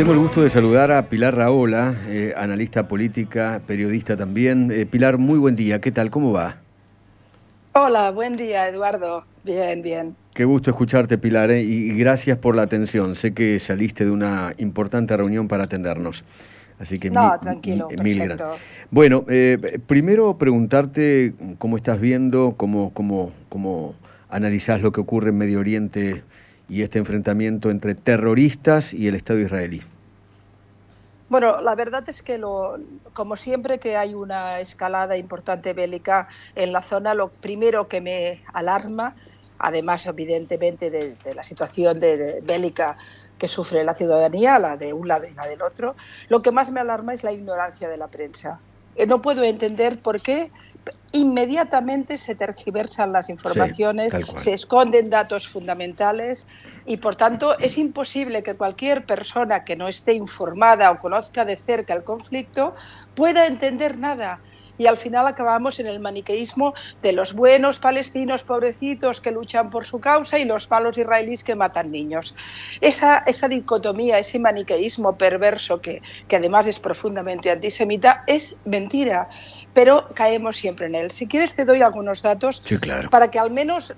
Tengo el gusto de saludar a Pilar Rahola, analista política, periodista también. Pilar, muy buen día. ¿Qué tal? ¿Cómo va? Hola, buen día, Eduardo. Bien, bien. Qué gusto escucharte, Pilar, y gracias por la atención. Sé que saliste de una importante reunión para atendernos. Así que No, tranquilo, mil gracias. perfecto. Bueno, primero preguntarte cómo estás viendo, cómo analizás lo que ocurre en Medio Oriente y este enfrentamiento entre terroristas y el Estado israelí. Bueno, la verdad es que como siempre que hay una escalada importante bélica en la zona, lo primero que me alarma, además evidentemente de la situación bélica que sufre la ciudadanía, la de un lado y la del otro, lo que más me alarma es la ignorancia de la prensa. No puedo entender por qué inmediatamente se tergiversan las Sí, informaciones, tal cual. se esconden datos fundamentales y, por tanto, es imposible que cualquier persona que no esté informada o conozca de cerca el conflicto pueda entender nada. Y al final acabamos en el maniqueísmo de los buenos palestinos pobrecitos que luchan por su causa y los malos israelíes que matan niños. Esa dicotomía, ese maniqueísmo perverso que además es profundamente antisemita, es mentira, pero caemos siempre en él. Si quieres te doy algunos datos Sí, claro. para que al menos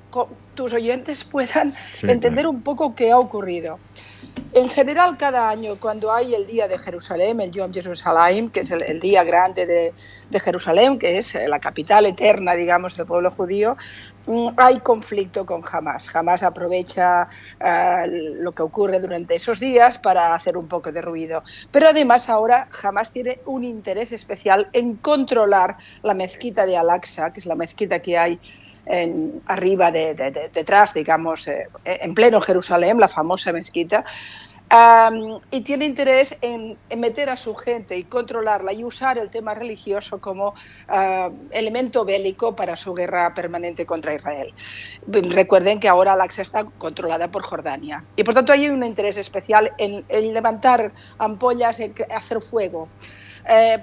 tus oyentes puedan Sí, claro. entender un poco qué ha ocurrido. En general, cada año, cuando hay el Día de Jerusalén, el Yom Jerusalem, que es el día grande de Jerusalén, que es la capital eterna, digamos, del pueblo judío, hay conflicto con Hamas. Hamas aprovecha lo que ocurre durante esos días para hacer un poco de ruido. Pero además ahora Hamas tiene un interés especial en controlar la mezquita de Al-Aqsa, que es la mezquita que hay arriba, detrás, digamos, en pleno Jerusalén, la famosa mezquita, y tiene interés en meter a su gente y controlarla y usar el tema religioso como elemento bélico para su guerra permanente contra Israel. Recuerden que ahora Al-Aqsa está controlada por Jordania y por tanto hay un interés especial en levantar ampollas, en hacer fuego.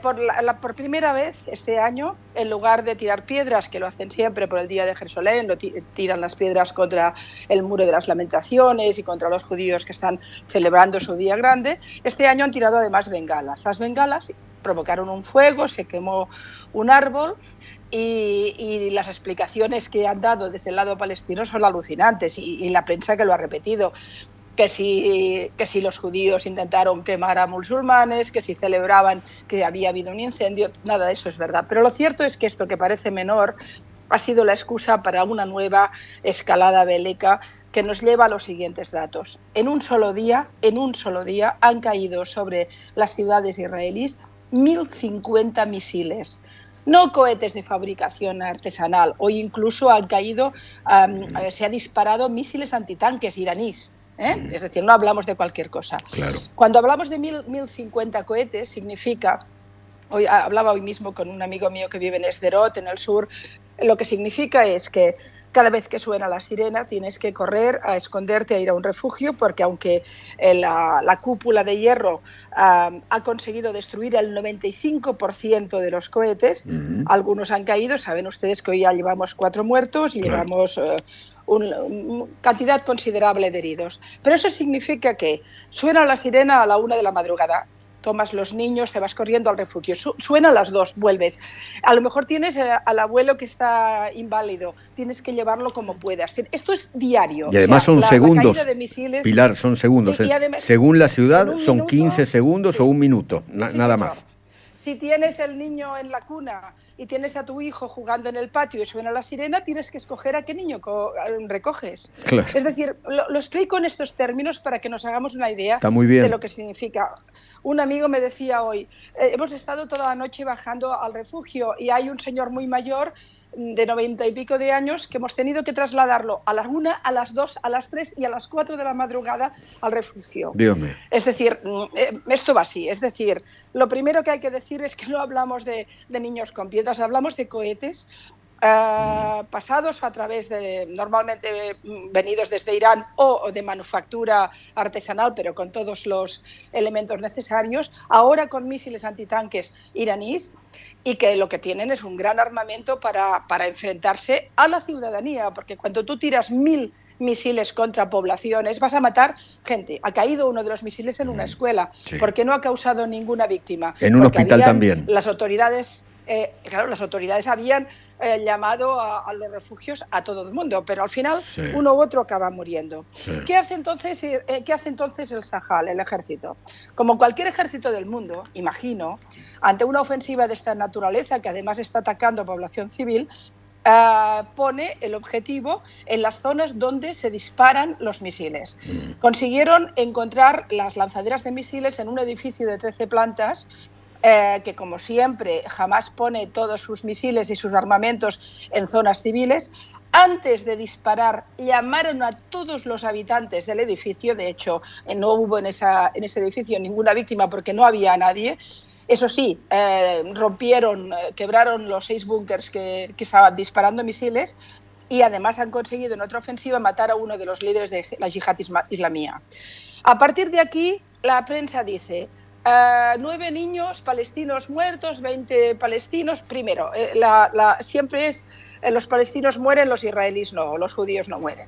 Por primera vez este año, en lugar de tirar piedras, que lo hacen siempre por el Día de Jerusalén, tiran las piedras contra el Muro de las Lamentaciones y contra los judíos que están celebrando su día grande, este año han tirado además bengalas. Las bengalas provocaron un fuego, se quemó un árbol y las explicaciones que han dado desde el lado palestino son alucinantes y la prensa que lo ha repetido. Que si los judíos intentaron quemar a musulmanes, que si celebraban que había habido un incendio, nada de eso es verdad. Pero lo cierto es que esto que parece menor ha sido la excusa para una nueva escalada bélica que nos lleva a los siguientes datos. En un solo día han caído sobre las ciudades israelíes 1.050 misiles. No cohetes de fabricación artesanal, o incluso han caído, se han disparado misiles antitanques iraníes. Es decir, no hablamos de cualquier cosa. Claro. Cuando hablamos de 1.050 cohetes, significa, hablaba hoy mismo con un amigo mío que vive en Sderot, en el sur, lo que significa es que cada vez que suena la sirena tienes que correr a esconderte, a ir a un refugio, porque aunque la cúpula de hierro ha conseguido destruir el 95% de los cohetes, algunos han caído. Saben ustedes que hoy ya llevamos 4 muertos y Claro. llevamos una cantidad considerable de heridos. Pero eso significa que suena la sirena a la 1 de la madrugada. Tomas los niños, te vas corriendo al refugio. Suena a las 2, vuelves. A lo mejor tienes al abuelo que está inválido, tienes que llevarlo como puedas. Esto es diario, Y o además sea, son la caída segundos, de misiles. Pilar, son segundos. Y además, Según la en ciudad un son 15 minuto, segundos o sí, un minuto, sí nada señor. más. Si tienes el niño en la cuna y tienes a tu hijo jugando en el patio y suena la sirena, tienes que escoger a qué niño recoges. Claro, Es decir, lo explico en estos términos para que nos hagamos una idea está muy de bien. lo que significa. Un amigo me decía hoy, hemos estado toda la noche bajando al refugio y hay un señor muy mayor de 90 y pico de años que hemos tenido que trasladarlo a las 1, a las 2, a las 3 y a las 4 de la madrugada al refugio. Dios mío. Es decir, esto va así. Es decir, lo primero que hay que decir es que no hablamos de niños con piedras, hablamos de cohetes pasados a través de, normalmente venidos desde Irán o de manufactura artesanal, pero con todos los elementos necesarios, ahora con misiles antitanques iraníes, y que lo que tienen es un gran armamento para enfrentarse a la ciudadanía, porque cuando tú tiras 1.000 misiles contra poblaciones, vas a matar gente. Ha caído uno de los misiles en una escuela, sí. porque no ha causado ninguna víctima. En un hospital también. Las autoridades, claro, las autoridades habían llamado a los refugios a todo el mundo, pero al final sí. Uno u otro acaba muriendo. Sí. ¿Qué hace entonces el Sahal, el ejército? Como cualquier ejército del mundo, imagino, ante una ofensiva de esta naturaleza, que además está atacando a población civil, pone el objetivo en las zonas donde se disparan los misiles. Consiguieron encontrar las lanzaderas de misiles en un edificio de 13 plantas, que como siempre Hamás pone todos sus misiles y sus armamentos en zonas civiles. Antes de disparar llamaron a todos los habitantes del edificio, de hecho no hubo en ese edificio ninguna víctima porque no había nadie. Eso sí, quebraron los 6 búnkers que estaban disparando misiles y además han conseguido en otra ofensiva matar a uno de los líderes de la yihad islamía. A partir de aquí la prensa dice 9 niños palestinos muertos, 20 palestinos. Primero, siempre es los palestinos mueren, los israelíes no, los judíos no mueren.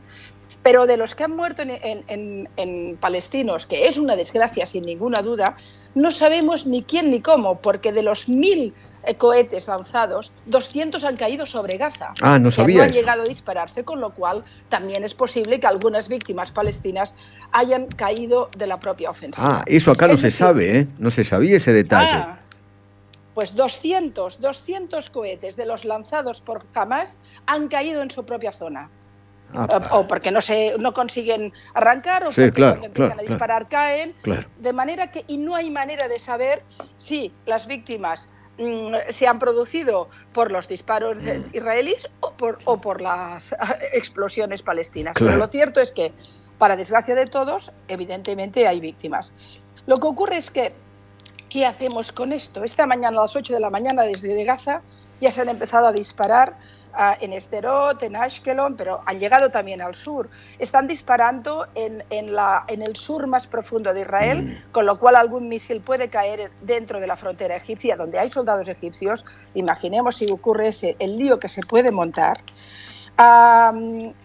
Pero de los que han muerto en palestinos, que es una desgracia sin ninguna duda, no sabemos ni quién ni cómo, porque de los 1000 cohetes lanzados, 200 han caído sobre Gaza. Ah, no sabía no han eso. llegado a dispararse, con lo cual también es posible que algunas víctimas palestinas hayan caído de la propia ofensiva. Ah, eso acá no se sabe, ¿eh? No se sabía ese detalle. Pues 200 cohetes de los lanzados por Hamás han caído en su propia zona. O porque no consiguen arrancar, o porque cuando empiezan a disparar caen. Claro. De manera que, y no hay manera de saber si las víctimas se han producido por los disparos israelíes o por las explosiones palestinas. Claro. Pero lo cierto es que, para desgracia de todos, evidentemente hay víctimas. Lo que ocurre es que, ¿qué hacemos con esto? Esta mañana, a las 8 de la mañana, desde Gaza, ya se han empezado a disparar en Sderot, en Ashkelon, pero han llegado también al sur. Están disparando en el sur más profundo de Israel, con lo cual algún misil puede caer dentro de la frontera egipcia, donde hay soldados egipcios. Imaginemos si ocurre el lío que se puede montar.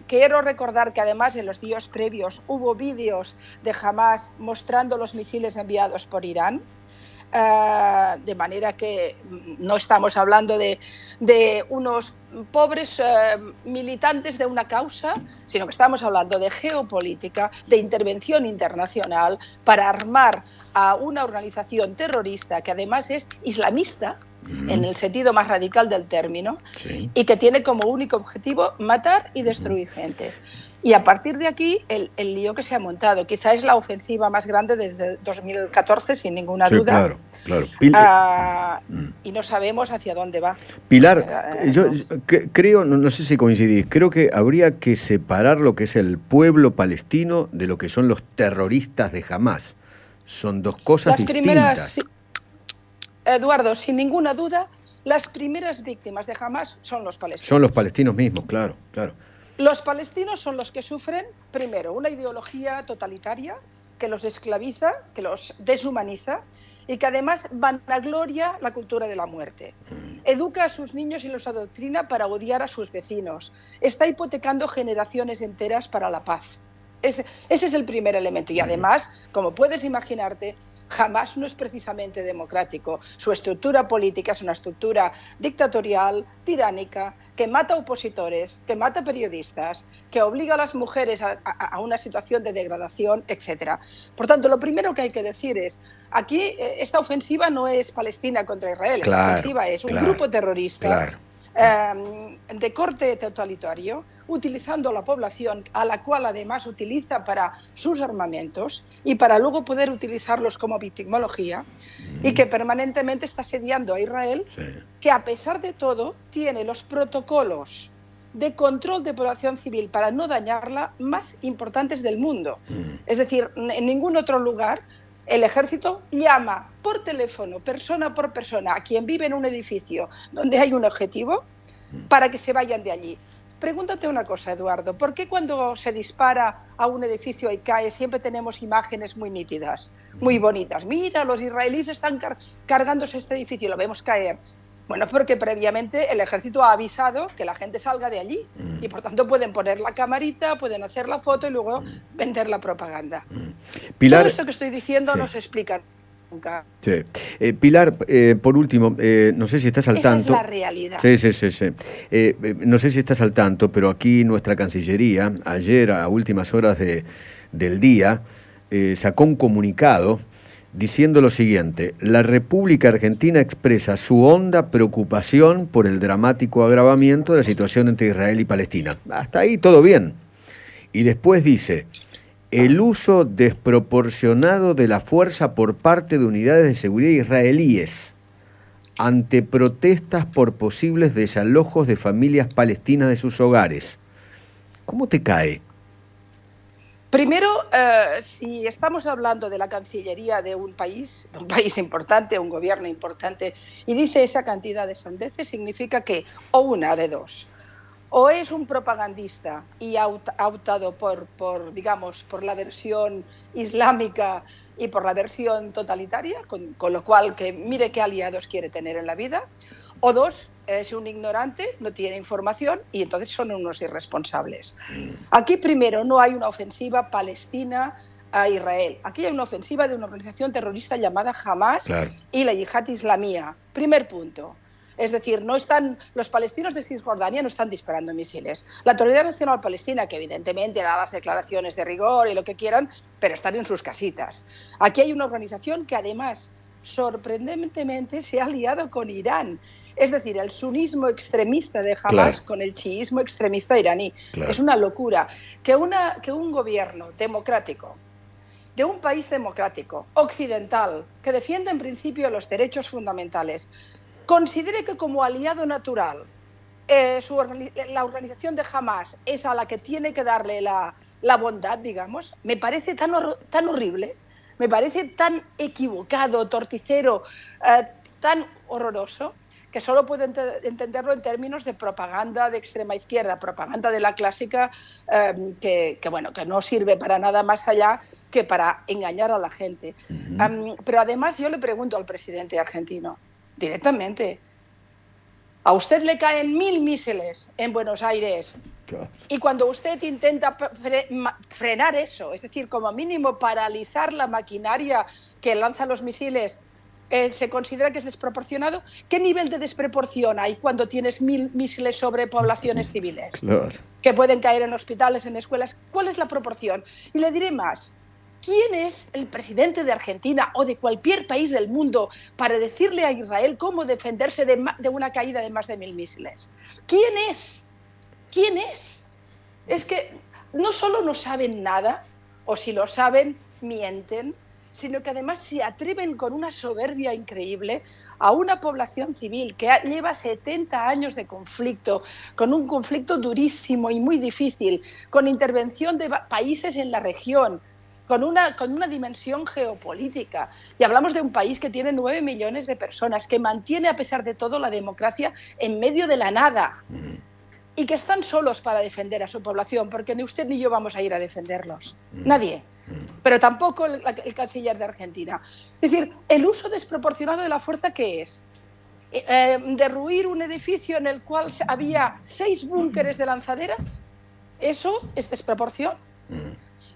Quiero recordar que además en los días previos hubo vídeos de Hamás mostrando los misiles enviados por Irán. De manera que no estamos hablando de unos pobres militantes de una causa, sino que estamos hablando de geopolítica, de intervención internacional para armar a una organización terrorista que además es islamista, en el sentido más radical del término, sí. Y que tiene como único objetivo matar y destruir gente. Y a partir de aquí, el lío que se ha montado, quizá es la ofensiva más grande desde 2014, sin ninguna duda. Claro. Y no sabemos hacia dónde va. Pilar, yo creo, no sé si coincidís, creo que habría que separar lo que es el pueblo palestino de lo que son los terroristas de Hamás. Son dos cosas distintas. Eduardo, sin ninguna duda, las primeras víctimas de Hamás son los palestinos. Son los palestinos mismos, claro. Los palestinos son los que sufren, primero, una ideología totalitaria que los esclaviza, que los deshumaniza y que además vanagloria la cultura de la muerte. Educa a sus niños y los adoctrina para odiar a sus vecinos. Está hipotecando generaciones enteras para la paz. Ese es el primer elemento. Y además, como puedes imaginarte, Hamás no es precisamente democrático. Su estructura política es una estructura dictatorial, tiránica, que mata opositores, que mata periodistas, que obliga a las mujeres a una situación de degradación, etc. Por tanto, lo primero que hay que decir es, aquí esta ofensiva no es Palestina contra Israel, esta ofensiva es un grupo terrorista de corte totalitario, utilizando a la población, a la cual además utiliza para sus armamentos y para luego poder utilizarlos como victimología, y que permanentemente está asediando a Israel, que a pesar de todo tiene los protocolos de control de población civil para no dañarla más importantes del mundo. Es decir, en ningún otro lugar el ejército llama por teléfono, persona por persona, a quien vive en un edificio donde hay un objetivo, para que se vayan de allí. Pregúntate una cosa, Eduardo, ¿por qué cuando se dispara a un edificio y cae siempre tenemos imágenes muy nítidas, muy bonitas? Mira, los israelíes están cargándose este edificio, lo vemos caer. Bueno, porque previamente el ejército ha avisado que la gente salga de allí y por tanto pueden poner la camarita, pueden hacer la foto y luego vender la propaganda. Pilar, todo esto que estoy diciendo sí, no se explica nunca. Sí. Pilar, por último, no sé si estás al Esa es tanto. la realidad. Sí, sí, sí, sí. No sé si estás al tanto, pero aquí nuestra Cancillería, ayer a últimas horas del día, sacó un comunicado diciendo lo siguiente: la República Argentina expresa su honda preocupación por el dramático agravamiento de la situación entre Israel y Palestina. Hasta ahí todo bien. Y después dice: el uso desproporcionado de la fuerza por parte de unidades de seguridad israelíes ante protestas por posibles desalojos de familias palestinas de sus hogares. ¿Cómo te cae? Primero, si estamos hablando de la Cancillería de un país importante, un gobierno importante, y dice esa cantidad de sandeces, significa que o una de dos: o es un propagandista y ha optado digamos, por la versión islámica y por la versión totalitaria, con lo cual que mire qué aliados quiere tener en la vida, o dos, es un ignorante, no tiene información y entonces son unos irresponsables. Aquí primero no hay una ofensiva palestina a Israel, aquí hay una ofensiva de una organización terrorista llamada Hamas, Claro. y la Yihad Islamía. Primer punto. Es decir, los palestinos de Cisjordania no están disparando misiles. La Autoridad Nacional Palestina, que evidentemente hará las declaraciones de rigor y lo que quieran, pero están en sus casitas. Aquí hay una organización que además, sorprendentemente, se ha aliado con Irán. Es decir, el sunismo extremista de Hamas, claro, con el chiismo extremista iraní. Claro. Es una locura. Que un gobierno democrático, de un país democrático, occidental, que defiende en principio los derechos fundamentales, considere que como aliado natural la organización de Hamas es a la que tiene que darle la bondad, digamos, me parece tan horrible, me parece tan equivocado, torticero, tan horroroso, que solo puedo entenderlo en términos de propaganda de extrema izquierda, propaganda de la clásica, que no sirve para nada más allá que para engañar a la gente. Pero además yo le pregunto al presidente argentino, directamente: a usted le caen 1000 misiles en Buenos Aires y cuando usted intenta frenar eso, es decir, como mínimo paralizar la maquinaria que lanza los misiles, ¿se considera que es desproporcionado? ¿Qué nivel de desproporción hay cuando tienes 1000 misiles sobre poblaciones civiles? Claro. Que pueden caer en hospitales, en escuelas. ¿Cuál es la proporción? Y le diré más: ¿quién es el presidente de Argentina o de cualquier país del mundo para decirle a Israel cómo defenderse de una caída de más de 1000 misiles? ¿Quién es? ¿Quién es? Es que no solo no saben nada, o si lo saben, mienten, sino que además se atreven con una soberbia increíble a una población civil que lleva 70 años de conflicto, con un conflicto durísimo y muy difícil, con intervención de países en la región, con una dimensión geopolítica. Y hablamos de un país que tiene 9 millones de personas, que mantiene a pesar de todo la democracia en medio de la nada, y que están solos para defender a su población, porque ni usted ni yo vamos a ir a defenderlos. Nadie. Pero tampoco el canciller de Argentina. Es decir, el uso desproporcionado de la fuerza, ¿qué es? Derruir un edificio en el cual había 6 búnkeres de lanzaderas. ¿Eso es desproporción?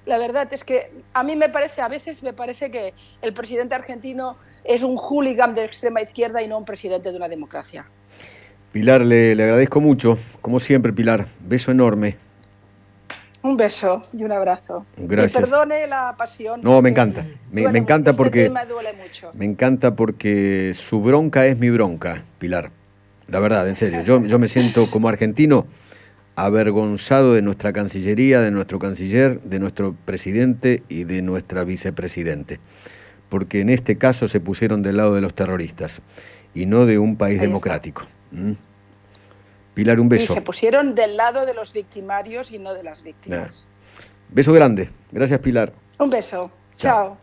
La verdad es que a mí a veces me parece que el presidente argentino es un hooligan de extrema izquierda y no un presidente de una democracia. Pilar, le agradezco mucho, como siempre, Pilar. Beso enorme. Un beso y un abrazo. Gracias. Y perdone la pasión. No, me encanta. Me encanta porque este tema duele mucho. Me encanta porque su bronca es mi bronca, Pilar. La verdad, en serio. Yo me siento como argentino avergonzado de nuestra Cancillería, de nuestro canciller, de nuestro presidente y de nuestra vicepresidente. Porque en este caso se pusieron del lado de los terroristas y no de un país democrático. Pilar, un beso. Y se pusieron del lado de los victimarios y no de las víctimas. Beso grande. Gracias, Pilar. Un beso. Chao.